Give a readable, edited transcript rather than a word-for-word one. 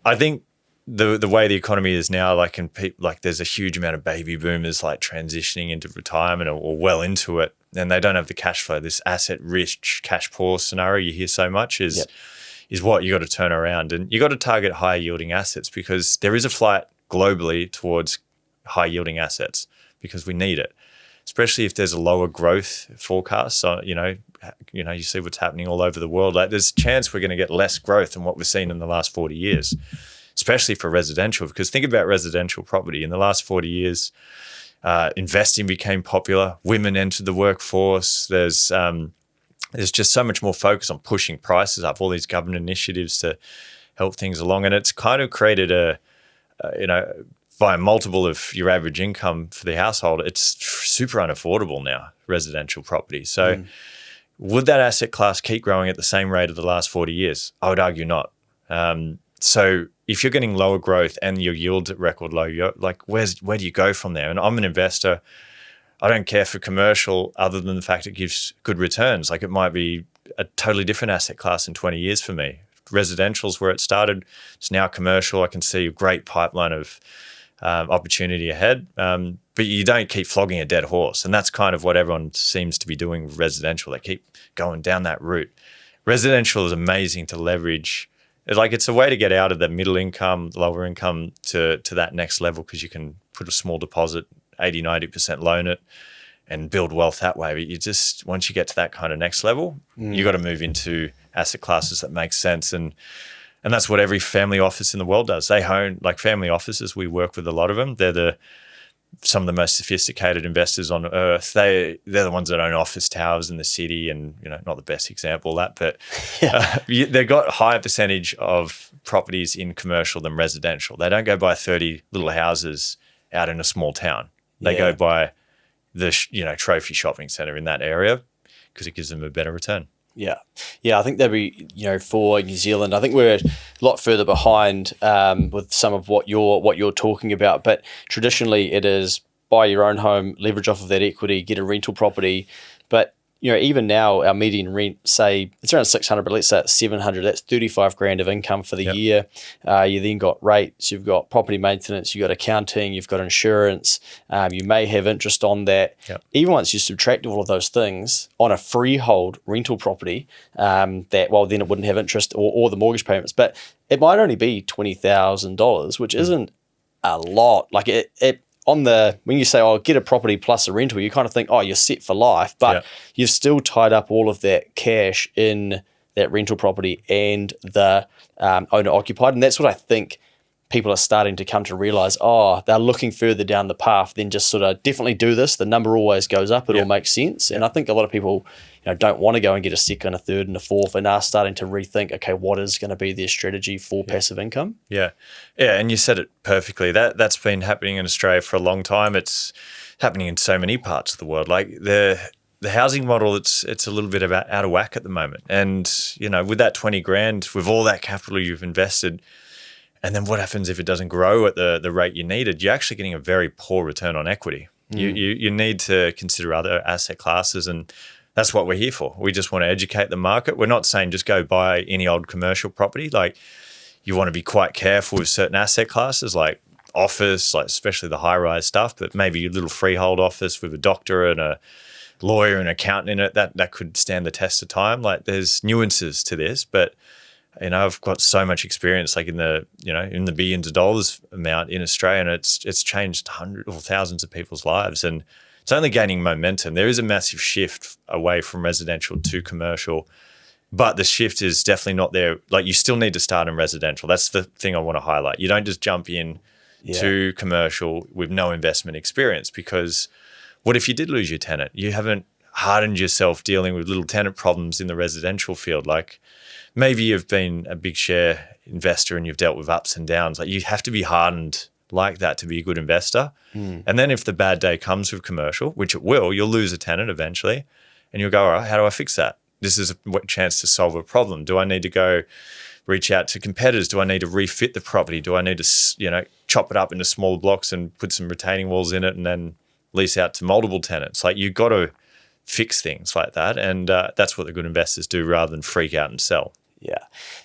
I think the way the economy is now, like there's a huge amount of baby boomers like transitioning into retirement or well into it, and they don't have the cash flow. This asset rich, cash poor scenario you hear so much is what you got to turn around, and you got to target high yielding assets because there is a flight globally towards high yielding assets because we need it, especially if there's a lower growth forecast. So you see what's happening all over the world. Like there's a chance we're going to get less growth than what we've seen in the last 40 years. Especially for residential, because think about residential property. In the last 40 years, investing became popular. Women entered the workforce. There's just so much more focus on pushing prices up, all these government initiatives to help things along. And it's kind of created by a multiple of your average income for the household, it's super unaffordable now, residential property. So would that asset class keep growing at the same rate of the last 40 years? I would argue not. So if you're getting lower growth and your yield's at record low, you're like, where do you go from there? And I'm an investor. I don't care for commercial other than the fact it gives good returns. Like it might be a totally different asset class in 20 years for me. Residential's where it started. It's now commercial. I can see a great pipeline of opportunity ahead. But you don't keep flogging a dead horse. And that's kind of what everyone seems to be doing with residential. They keep going down that route. Residential is amazing to leverage. It's a way to get out of the middle income, lower income to that next level because you can put a small deposit, 80, 90% loan it and build wealth that way. But once you get to that kind of next level, you got to move into asset classes that make sense. And that's what every family office in the world does. They own, like family offices, we work with a lot of them. They're some of the most sophisticated investors on earth. They're the ones that own office towers in the city, and not the best example of that, but they've got a higher percentage of properties in commercial than residential. They don't go buy 30 little houses out in a small town. They go buy the trophy shopping center in that area because it gives them a better return. Yeah. I think that'd be, for New Zealand, I think we're a lot further behind with some of what you're talking about. But traditionally, it is buy your own home, leverage off of that equity, get a rental property. But even now, our median rent, say it's around 600, but let's say it's 700. That's 35 grand of income for the year. You then got rates, you've got property maintenance, you've got accounting, you've got insurance. You may have interest on that. Even once you subtract all of those things on a freehold rental property, then it wouldn't have interest or the mortgage payments, but it might only be $20,000, which isn't a lot. Like it when you say, oh, get a property plus a rental, you kind of think, oh, you're set for life, but you've still tied up all of that cash in that rental property and the owner occupied. And that's what I think people are starting to come to realize. Oh, they're looking further down the path than just sort of definitely do this. The number always goes up. It all makes sense. And I think a lot of people don't want to go and get a second, a third, and a fourth, and are starting to rethink, okay, what is going to be their strategy for passive income? Yeah, and you said it perfectly. That's been happening in Australia for a long time. It's happening in so many parts of the world. Like the housing model, it's a little bit out of whack at the moment. And with that 20 grand, with all that capital you've invested, and then what happens if it doesn't grow at the rate you needed? You're actually getting a very poor return on equity. You need to consider other asset classes, and that's what we're here for. We just want to educate the market. We're not saying just go buy any old commercial property. Like you want to be quite careful with certain asset classes like office, like especially the high-rise stuff, but maybe a little freehold office with a doctor and a lawyer and accountant in it, that could stand the test of time. Like there's nuances to this, but I've got so much experience, like in the billions of dollars amount in Australia, and it's changed hundreds or thousands of people's lives, and it's only gaining momentum. There is a massive shift away from residential to commercial, but the shift is definitely not there. Like you still need to start in residential. That's the thing I want to highlight. You don't just jump in to commercial with no investment experience, because what if you did lose your tenant? You haven't hardened yourself dealing with little tenant problems in the residential field. Like maybe you've been a big share investor and you've dealt with ups and downs. Like you have to be hardened like that to be a good investor. And then if the bad day comes with commercial, which it will, you'll lose a tenant eventually, and you'll go, all right, how do I fix that? This is a chance to solve a problem. Do I need to go reach out to competitors? Do I need to refit the property? Do I need to, chop it up into smaller blocks and put some retaining walls in it and then lease out to multiple tenants? Like you've got to fix things like that. And that's what the good investors do rather than freak out and sell. Yeah.